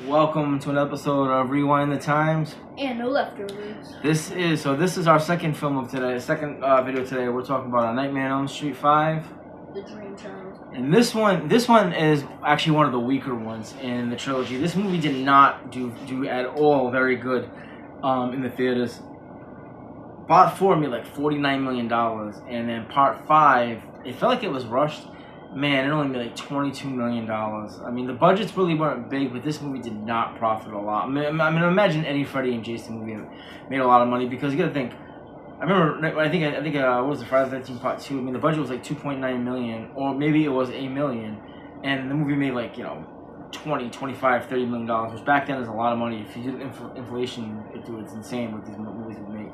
Welcome to an episode of Rewind the Times. And no leftovers. This is our second film of today, second video today. We're talking about A Nightmare on Elm Street 5. The Dream Child. And this one is actually one of the weaker ones in the trilogy. This movie did not do at all very good in the theaters. Part 4 made like $49 million, and then Part 5, it felt like it was rushed. Man, it only made like $22 million. I mean, the budgets really weren't big, but this movie did not profit a lot. I mean, imagine Eddie, Freddy, and Jason movie made a lot of money because you got to think. I remember, I think, what was it, Friday the 13th Part 2? I mean, the budget was like $2.9 million, or maybe it was $1 million, and the movie made like, 20, 25, $30 million, which back then is a lot of money. If you did inflation into it, it's insane what these movies would make.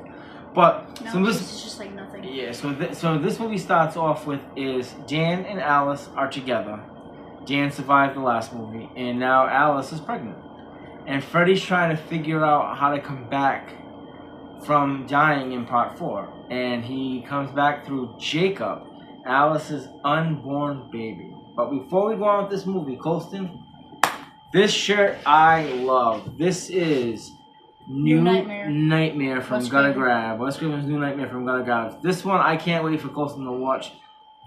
But so this is just like nothing. Yeah, so this movie starts off with is Dan and Alice are together. Dan survived the last movie, and now Alice is pregnant. And Freddy's trying to figure out how to come back from dying in Part 4. And he comes back through Jacob, Alice's unborn baby. But before we go on with this movie, Colston, this shirt I love. This is New Nightmare from Gonna Grab. Wes Craven's New Nightmare from Gonna Grab. This one I can't wait for Colston to watch.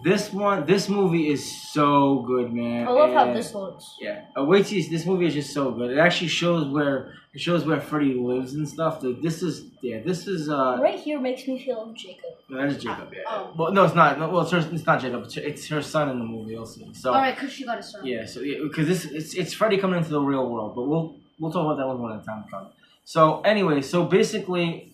This movie is so good, man. I love how this looks. Yeah. Wait till this movie is just so good. It actually shows where Freddy lives and stuff. This is right here makes me feel like Jacob. No, that is Jacob. Yeah. Well, no, it's not. No, well, it's not Jacob. It's her son in the movie also. So. All right, because she got a son. Yeah. So because it's Freddy coming into the real world, but we'll talk about that one at a time. So anyway, basically,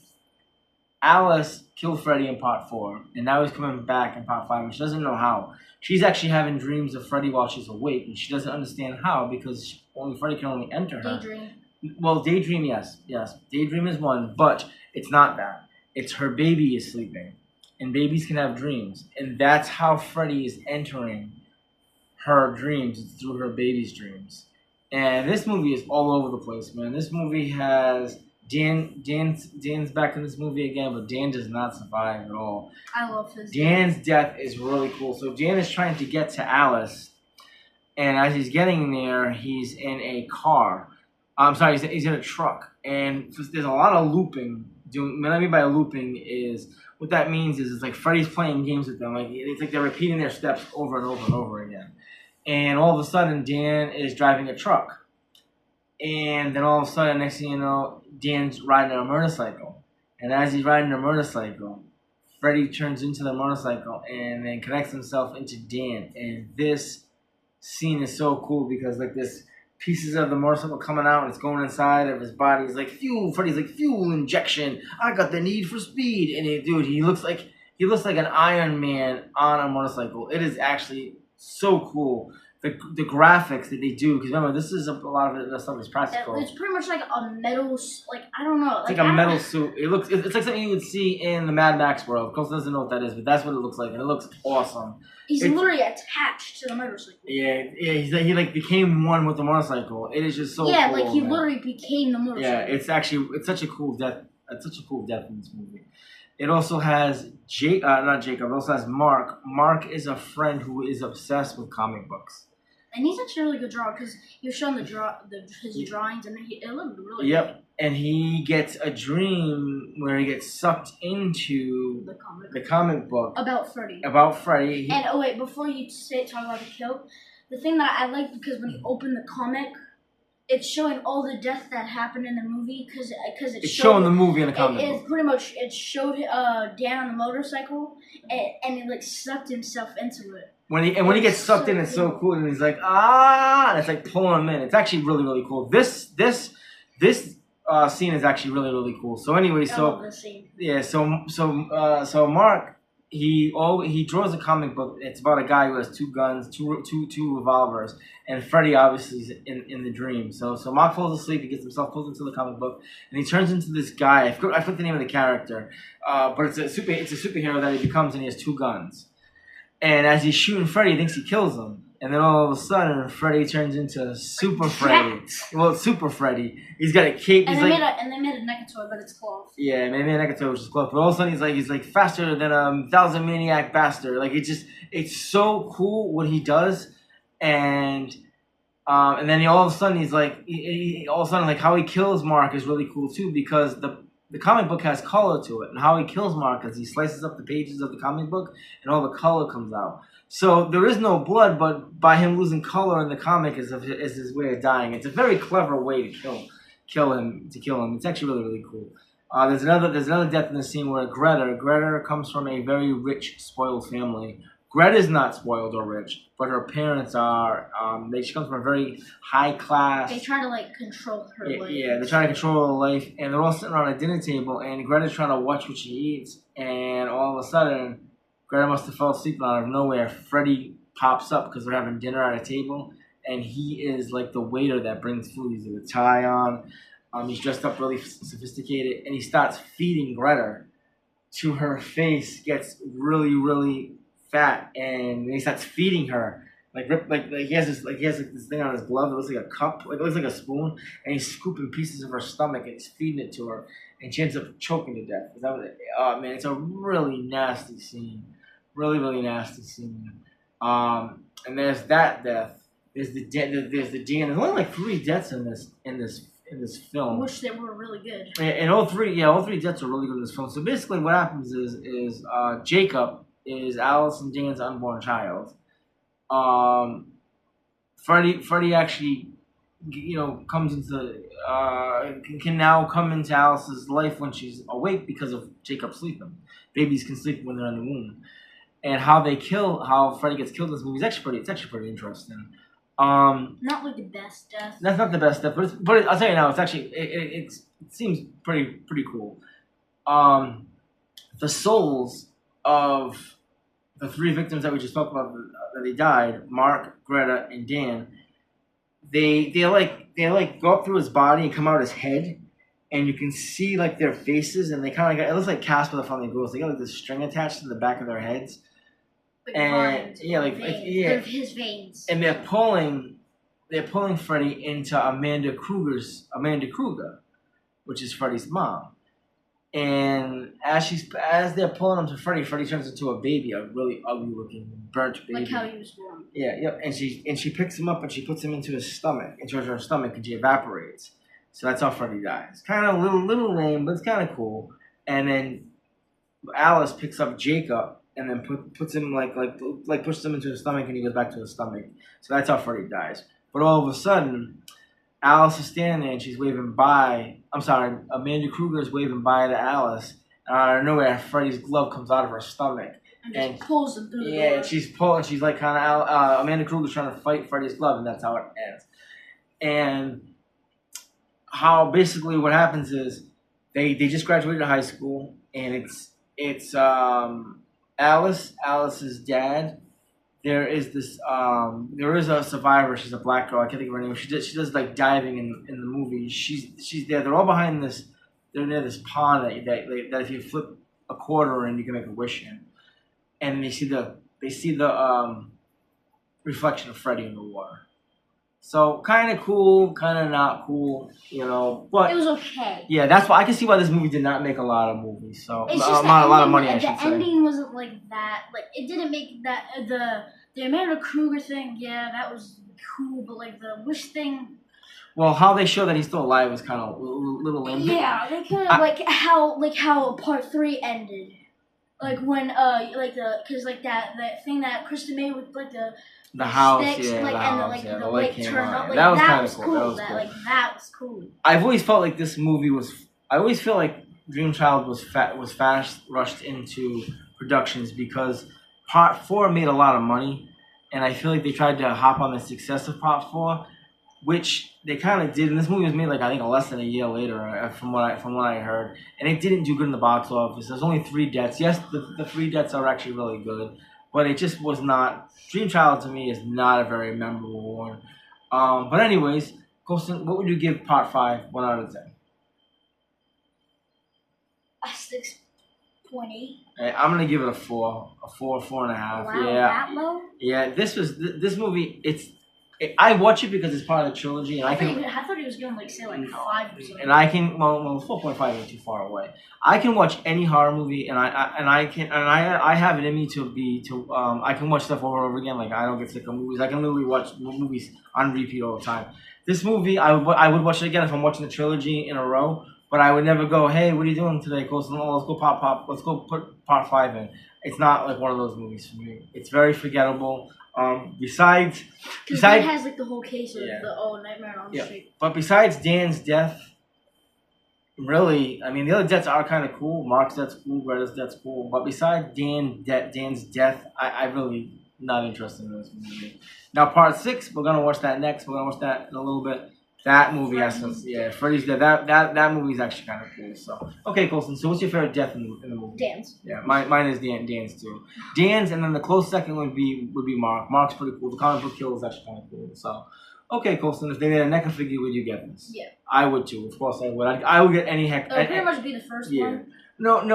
Alice killed Freddy in Part 4, and now he's coming back in Part 5, and she doesn't know how. She's actually having dreams of Freddy while she's awake, and she doesn't understand how because Freddy can only enter her. Daydream. Well, daydream, yes. Daydream is one, but it's not that. It's her baby is sleeping, and babies can have dreams, and that's how Freddy is entering her dreams. It's through her baby's dreams. And this movie is all over the place, man. This movie has Dan's back in this movie again, but Dan does not survive at all. I love his Dan's death is really cool. So Dan is trying to get to Alice, and as he's getting there, he's in a car. I'm sorry, he's in a truck, and there's a lot of looping. What I mean by looping is what that means is it's like Freddy's playing games with them. Like it's like they're repeating their steps over and over and over again. And all of a sudden, Dan is driving a truck. And then all of a sudden, next thing you know, Dan's riding a motorcycle. And as he's riding a motorcycle, Freddy turns into the motorcycle and then connects himself into Dan. And this scene is so cool because like this pieces of the motorcycle coming out and it's going inside of his body. He's like, fuel. Freddy's like, fuel injection. I got the need for speed. And he looks like an Iron Man on a motorcycle. It is actually so cool. The graphics that they do, because remember, this is a lot of the stuff is practical. It's pretty much like a metal, like, I don't know. It's like a metal suit. It's like something you would see in the Mad Max world. Of course, doesn't know what that is, but that's what it looks like, and it looks awesome. He's literally attached to the motorcycle. Yeah, he like became one with the motorcycle. It is just so cool. Yeah, like he literally became the motorcycle. Yeah, it's such a cool death. It's such a cool death in this movie. It also has not Jacob. It also has Mark. Mark is a friend who is obsessed with comic books. And he's actually a really good drawer because you're showing his drawings and it looked really good. And he gets a dream where he gets sucked into the comic book. About Freddy. And wait, before you talk about the kill, the thing that I like because when you open the comic, it's showing all the death that happened in the movie because it's showing the movie in the comic book. It's pretty much it showed Dan on the motorcycle and he like sucked himself into it. When he gets sucked in, it's so cool, and he's like and it's like pulling him in. It's actually really really cool. This scene is actually really really cool. So anyway, I love this scene. Yeah, so Mark he draws a comic book. It's about a guy who has two guns, two revolvers, and Freddy obviously is in the dream. So Mark falls asleep. He gets himself pulled into the comic book, and he turns into this guy. I forgot the name of the character, but it's a superhero that he becomes, and he has two guns. And as he's shooting Freddy, he thinks he kills him. And then all of a sudden, Freddy turns into Super Freddy. Well, Super Freddy. He's got a cape. And they made a Nekatoy, but it's cloth. Yeah, they made a Nekatoy, which is cloth. But all of a sudden, he's like faster than a thousand maniac bastard. Like it's so cool what he does. And And then all of a sudden he's like, all of a sudden like how he kills Mark is really cool too because the comic book has color to it, and how he kills Mark is he slices up the pages of the comic book, and all the color comes out. So there is no blood, but by him losing color in the comic is his way of dying. It's a very clever way to kill him. It's actually really really cool. There's another death in the scene where Greta comes from a very rich, spoiled family. Greta's not spoiled or rich, but her parents are. She comes from a very high class. They try to like control her life. Yeah, they're trying to control her life, and they're all sitting around a dinner table, and Greta's trying to watch what she eats, and all of a sudden, Greta must have fell asleep, and out of nowhere, Freddy pops up because they're having dinner at a table, and he is like the waiter that brings food. He's with a tie on. He's dressed up really sophisticated, and he starts feeding Greta. To her face gets really, really fat, and he starts feeding her. Like he has this thing on his glove. It looks like a cup. Like it looks like a spoon, and he's scooping pieces of her stomach and he's feeding it to her, and she ends up choking to death. Is that what oh man, it's a really nasty scene. Really, really nasty scene. And there's that death. There's the Dan. There's only like 3 deaths in this film. Which they were really good. And all three deaths are really good in this film. So basically, what happens is Jacob is Alice and Dan's unborn child. Freddy actually, comes into can now come into Alice's life when she's awake because of Jacob sleeping. Babies can sleep when they're in the womb. And how Freddy gets killed in this movie is actually pretty interesting. Not like the best death. That's not the best death, but I'll tell you now, it's actually it seems pretty cool. The souls of the 3 victims that we just talked about that they died, Mark, Greta, and Dan, they go up through his body and come out his head, and you can see like their faces, and they kind of it looks like Casper the Friendly Ghost. They got like this string attached to the back of their heads. Like And veins, his veins. And they're pulling Freddy into Amanda Kruger, which is Freddy's mom. And as they're pulling him to Freddy turns into a baby, a really ugly looking burnt baby. Like how he was born. Yeah, yep. And she picks him up and she puts him into her stomach, and she evaporates. So that's how Freddy dies. Kind of a little lame, but it's kind of cool. And then Alice picks up Jacob and then puts him pushes him into his stomach, and he goes back to his stomach. So that's how Freddy dies. But all of a sudden, Alice is standing there and she's waving by. I'm sorry, Amanda Kruger is waving by to Alice. And out of nowhere, Freddy's glove comes out of her stomach and pulls him through the door. Yeah, and she's pulling. She's like kind of Amanda Kruger's trying to fight Freddy's glove, and that's how it ends. And how basically what happens is they just graduated high school, and it's Alice's dad. There is a survivor. She's a black girl. I can't think of her name. She does like diving in the movie. She's there. They're all behind this. They're near this pond that if you flip a quarter in, you can make a wish in. And they see the reflection of Freddy in the water. So kind of cool, kind of not cool, But it was okay. Yeah, that's why I can see why this movie did not make a lot of movies. So it's a lot of money. I should say. The ending wasn't like that. Like it didn't make that the Amanda Kruger thing. Yeah, that was cool, but like the wish thing. Well, how they show that he's still alive was kind of a little lame. Yeah, they kind of like how part 3 ended. Like when that thing that Kristen made with like the house, sticks, the light turned up. Like, that was kind of cool. That was cool. I've always felt like this movie was. I always feel like Dream Child was fast rushed into productions because Part 4 made a lot of money, and I feel like they tried to hop on the success of Part 4, which they kind of did. And this movie was made I think less than a year later, from what I heard, and it didn't do good in the box office. There's only 3 deaths. Yes, the 3 deaths are actually really good. But it just was not. Dream Child to me is not a very memorable one. But anyways, Colson, what would you give Part 5 1 out of 10? A 6.8. I'm gonna give it a 4, 4.5. Wow, Yeah, that low? yeah. This movie. I watch it because it's part of the trilogy, and I thought he was gonna like say like 5 or something. And I can 4.5 ain't too far away. I can watch any horror movie, and I have it in me I can watch stuff over and over again. Like I don't get sick of movies. I can literally watch movies on repeat all the time. This movie, I would watch it again if I'm watching the trilogy in a row. But I would never go, hey, what are you doing today? Colson? Oh, let's go let's go put part 5 in. It's not like one of those movies for me. It's very forgettable. Besides, it has like the whole case of the Nightmare on Elm Street. But besides Dan's death, really, I mean, the other deaths are kind of cool. Mark's death's cool. Greta's death's cool. But besides Dan's death, I really not interested in this movie. Now, part 6, we're gonna watch that next. We're gonna watch that in a little bit. That movie has some, Freddy's death. That movie is actually kind of cool. So, okay, Colson. So, what's your favorite death in the movie? Dan's. Yeah, mine is Dan's too. Dan's, and then the close second would be Mark. Mark's pretty cool. The comic book kill is actually kind of cool. So, okay, Colson. If they made a NECA figure, would you get this? Yeah. I would too. Of course, I would. I would get any heck. It would pretty much be the first one. No.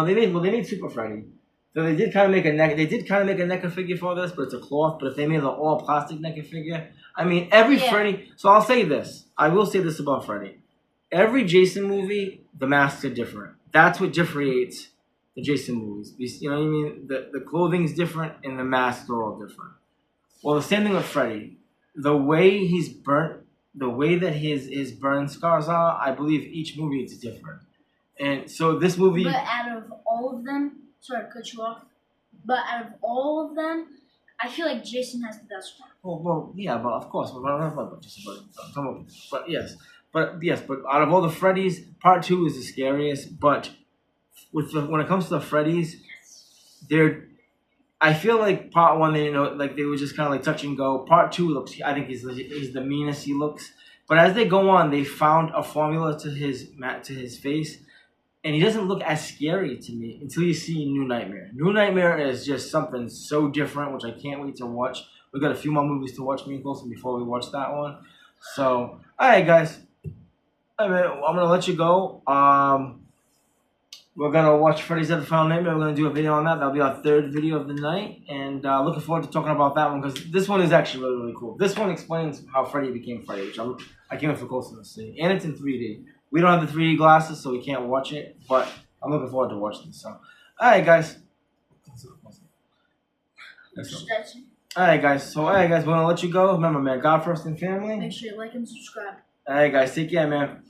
They made Super Freddy. So they did kind of make a NECA figure for this, but it's a cloth. But if they made an all plastic NECA figure, I mean, Freddy. So I'll say this. I will say this about Freddy. Every Jason movie, the masks are different. That's what differentiates the Jason movies. You know what I mean? The clothing's different and the masks are all different. Well, the same thing with Freddy. The way he's burnt, the way that his burn scars are, I believe each movie is different. And so this movie. But out of all of them. Sorry to cut you off, but out of all of them, I feel like Jason has the best one. Well, yeah, but of course, but out of all the Freddys, part 2 is the scariest. But when it comes to the Freddys, I feel like part 1, they were just kind of like touch and go. Part 2 looks, I think he's the meanest he looks. But as they go on, they found a formula to his face. And he doesn't look as scary to me until you see New Nightmare. New Nightmare is just something so different, which I can't wait to watch. We've got a few more movies to watch, me and Colson, before we watch that one. So, all right, guys. I'm going to let you go. We're going to watch Freddy's Death: The Final Nightmare. We're going to do a video on that. That'll be our 3rd video of the night. And looking forward to talking about that one, because this one is actually really, really cool. This one explains how Freddy became Freddy, which I can't wait for Colson to see. And it's in 3D. We don't have the 3D glasses, so we can't watch it, but I'm looking forward to watching this. So, all right, guys. All right, guys. So, we're going to let you go. Remember, man, God first and family. Make sure you like and subscribe. All right, guys. Take care, man.